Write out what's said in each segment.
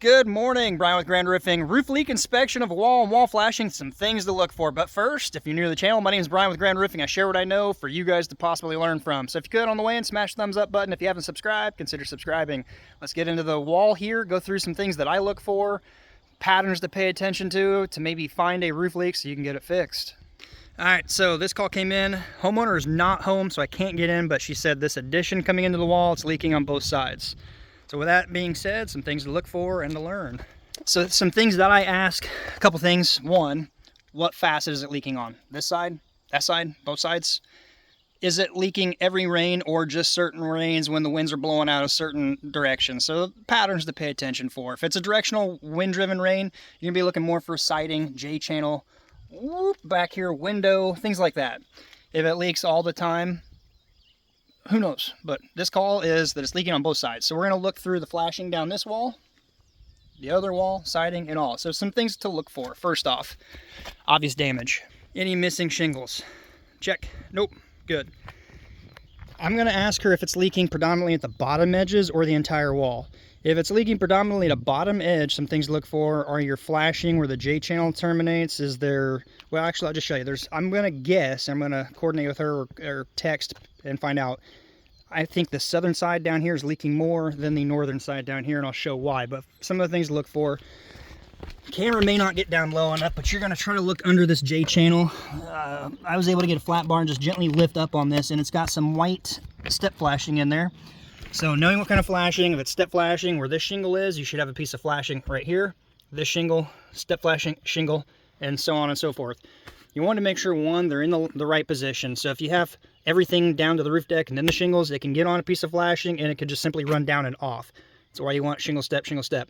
Good morning, Brian with Grand Roofing. Roof leak inspection of wall and wall flashing, some things to look for. But first, if you're new to the channel, my name is Brian with Grand Roofing. I share what I know for you guys to possibly learn from. So if you could, on the way in, smash the thumbs up button. If you haven't subscribed, consider subscribing. Let's get into the wall here, go through some things that I look for, patterns to pay attention to maybe find a roof leak so you can get it fixed. All right, so this call came in. Homeowner is not home, so I can't get in, but she said this addition coming into the wall, it's leaking on both sides. So with that being said, some things to look for and to learn. So some things that I ask, a couple things. One, what facet is it leaking on? This side, that side, both sides? Is it leaking every rain or just certain rains when the winds are blowing out a certain direction? So patterns to pay attention for. If it's a directional wind-driven rain, you're gonna be looking more for siding, J-channel, whoop, back here, window, things like that. If it leaks all the time, who knows? But this call is that it's leaking on both sides. So we're going to look through the flashing down this wall, the other wall, siding, and all. So some things to look for. First off, obvious damage. Any missing shingles? Check. Nope. Good. I'm going to ask her if it's leaking predominantly at the bottom edges or the entire wall. If it's leaking predominantly at a bottom edge, some things to look for are your flashing where the J channel terminates. Is there, well, actually, I'll just show you. I'm going to guess, I'm going to coordinate with her or text and find out. I think the southern side down here is leaking more than the northern side down here, and I'll show why. But some of the things to look for. Camera may not get down low enough, but you're going to try to look under this J channel. I was able to get a flat bar and just gently lift up on this, and it's got some white step flashing in there. So knowing what kind of flashing, if it's step flashing where this shingle is, you should have a piece of flashing right here. This shingle, step flashing shingle, and so on and so forth. You want to make sure, one, they're in the right position. So if you have everything down to the roof deck and then the shingles, it can get on a piece of flashing and it could just simply run down and off. That's why you want shingle step, shingle step.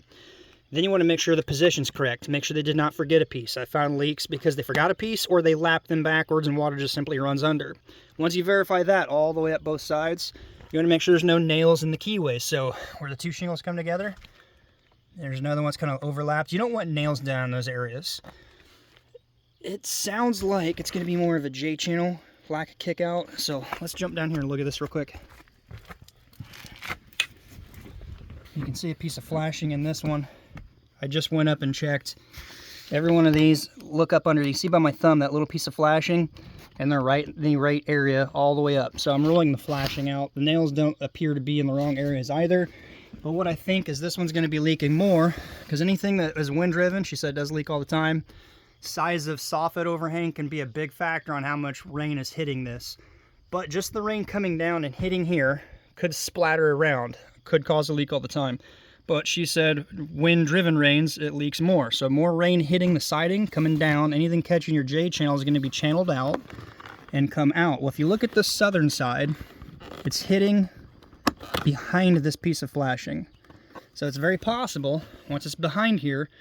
Then you want to make sure the position's correct. Make sure they did not forget a piece. I found leaks because they forgot a piece or they lapped them backwards and water just simply runs under. Once you verify that all the way up both sides, you want to make sure there's no nails in the keyway. So where the two shingles come together, there's another one's kind of overlapped. You don't want nails down in those areas. It sounds like it's going to be more of a J channel, lack of kick out. So let's jump down here and look at this real quick. You can see a piece of flashing in this one. I just went up and checked every one of these. Look up under, you see by my thumb that little piece of flashing, and they're right in the right area all the way up. So I'm rolling the flashing out. The nails don't appear to be in the wrong areas either. But what I think is this one's going to be leaking more, because anything that is wind driven, she said, does leak all the time. Size of soffit overhang can be a big factor on how much rain is hitting this. But just the rain coming down and hitting here could splatter around, could cause a leak all the time. But she said wind driven rains, it leaks more. So more rain hitting the siding, coming down, anything catching your J channel is going to be channeled out and come out. Well, if you look at the southern side, it's hitting behind this piece of flashing. So it's very possible, once it's behind here,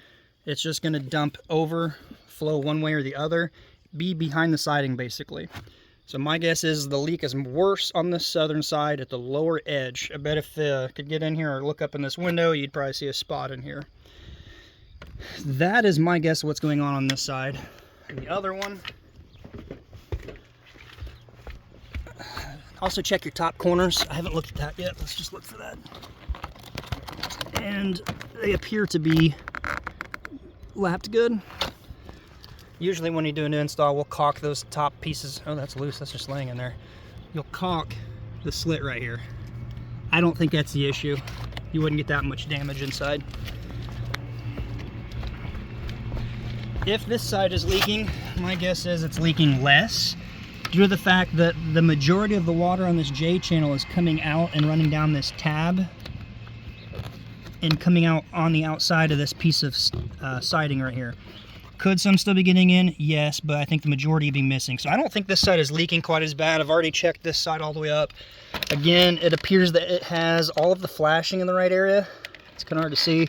it's just going to dump overflow one way or the other, be behind the siding basically. So my guess is the leak is worse on the southern side at the lower edge. I bet if could get in here or look up in this window, you'd probably see a spot in here. That is my guess of what's going on this side. And the other one, also check your top corners. I haven't looked at that yet. Let's just look for that. And they appear to be lapped good. Usually when you do an install, we'll caulk those top pieces. Oh, that's loose, that's just laying in there. You'll caulk the slit right here. I don't think that's the issue. You wouldn't get that much damage inside. If this side is leaking, my guess is it's leaking less due to the fact that the majority of the water on this J channel is coming out and running down this tab and coming out on the outside of this piece of siding right here. Could some still be getting in? Yes, but I think the majority would be missing. So I don't think this side is leaking quite as bad. I've already checked this side all the way up. Again, it appears that it has all of the flashing in the right area. It's kind of hard to see.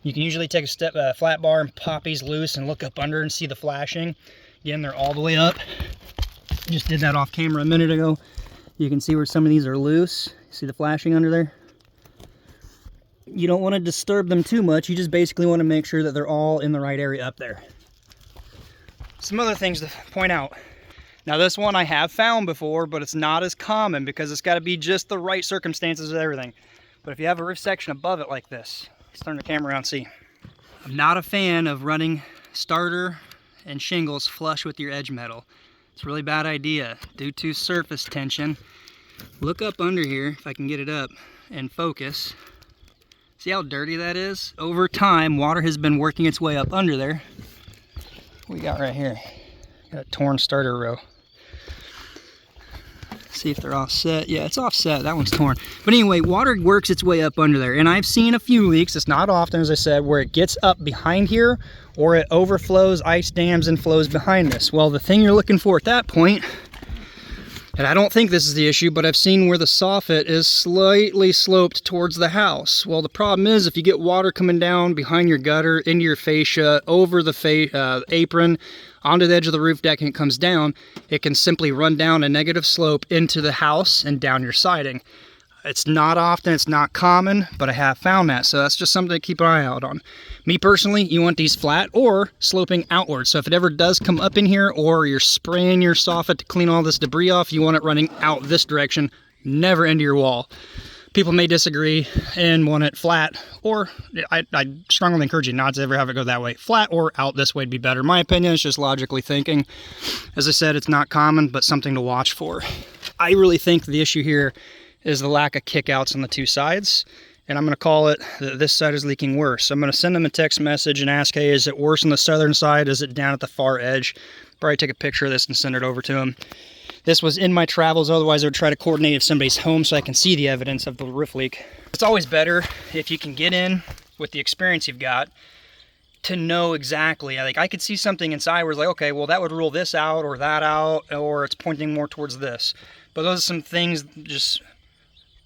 You can usually take a flat bar and pop these loose and look up under and see the flashing. Again, they're all the way up. Just did that off camera a minute ago. You can see where some of these are loose. See the flashing under there? You don't want to disturb them too much. You just basically want to make sure that they're all in the right area up there. Some other things to point out. Now this one I have found before, but it's not as common because it's got to be just the right circumstances with everything. But if you have a roof section above it like this, let's turn the camera around and see. I'm not a fan of running starter and shingles flush with your edge metal. It's a really bad idea due to surface tension. Look up under here, if I can get it up and focus. See how dirty that is? Over time, water has been working its way up under there. What we got right here? Got a torn starter row. See if they're offset. Yeah, it's offset. That one's torn. But anyway, water works its way up under there. And I've seen a few leaks, it's not often, as I said, where it gets up behind here or it overflows, ice dams, and flows behind this. Well, the thing you're looking for at that point, and I don't think this is the issue, but I've seen where the soffit is slightly sloped towards the house. Well, the problem is if you get water coming down behind your gutter, into your fascia, over the apron, onto the edge of the roof deck, and it comes down, it can simply run down a negative slope into the house and down your siding. It's not often, it's not common, but I have found that, so that's just something to keep an eye out on. Me personally, you want these flat or sloping outward, so if it ever does come up in here or you're spraying your soffit to clean all this debris off, you want it running out this direction, never into your wall. People may disagree and want it flat, or I strongly encourage you not to ever have it go that way. Flat or out this way would be better. In my opinion, it's just logically thinking. As I said, it's not common, but something to watch for. I really think the issue here is the lack of kickouts on the two sides, and I'm going to call it that this side is leaking worse. So I'm going to send them a text message and ask, hey, is it worse on the southern side? Is it down at the far edge? Probably take a picture of this and send it over to them. This was in my travels, otherwise I would try to coordinate if somebody's home so I can see the evidence of the roof leak. It's always better if you can get in with the experience you've got to know exactly. Like, I could see something inside where it's like, okay, well, that would rule this out or that out, or it's pointing more towards this. But those are some things just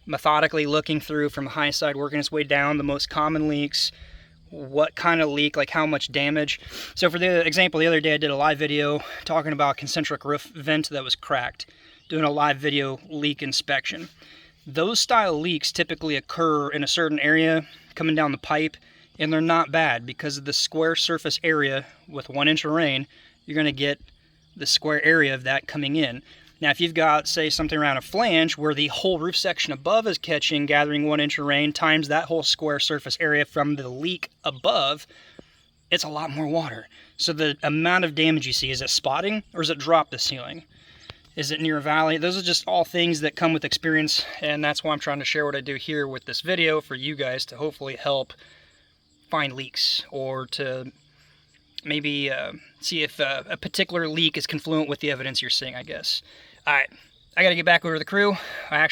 methodically looking through from the high side, working its way down, the most common leaks, what kind of leak, like how much damage. So for the example, the other day I did a live video talking about concentric roof vent that was cracked, doing a live video leak inspection. Those style leaks typically occur in a certain area coming down the pipe, and they're not bad because of the square surface area. With 1 inch of rain, you're going to get the square area of that coming in. Now, if you've got, say, something around a flange where the whole roof section above is catching, gathering 1 inch of rain, times that whole square surface area from the leak above, it's a lot more water. So the amount of damage you see, is it spotting or is it drop the ceiling? Is it near a valley? Those are just all things that come with experience, and that's why I'm trying to share what I do here with this video for you guys to hopefully help find leaks, or to maybe see if a particular leak is confluent with the evidence you're seeing, I guess. All right, I got to get back over to the crew. I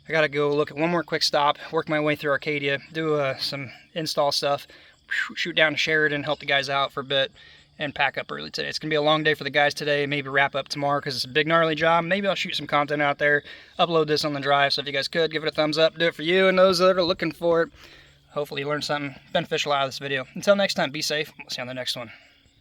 got to go look at one more quick stop, work my way through Arcadia, do some install stuff, shoot down to Sheridan, help the guys out for a bit, and pack up early today. It's going to be a long day for the guys today, maybe wrap up tomorrow because it's a big gnarly job. Maybe I'll shoot some content out there, upload this on the drive, so if you guys could, give it a thumbs up, do it for you and those that are looking for it. Hopefully you learned something beneficial out of this video. Until next time, be safe. We'll see you on the next one.